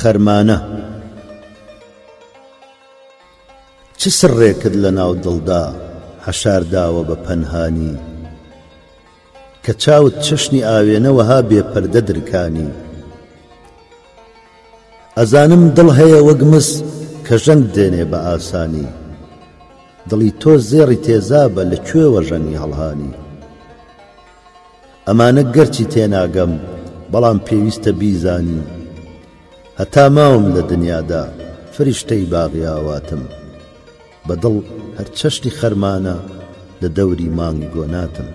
خەرمانە چ سڕێکت لە ناو دڵدا هەشارداوە بە پەنهانی کە چاوت چشنی ئاوێنەوەها بێپەردە درکانی ئەزانم دڵ هەیە وەک مس کە ژەنگ دێنێ بە ئاسانی دڵی تۆ زێڕی تێزابە لەکوێوە ژەنی هەڵهانی ئەمانە گەرچی تێناگەم بەڵام پێویستە بیزانی هەتا ماوم لە دنیادا فریشتەی باغیاواتم بەدڵ هەر چەشتی خەرمانە لە دەوری مانگی گۆناتم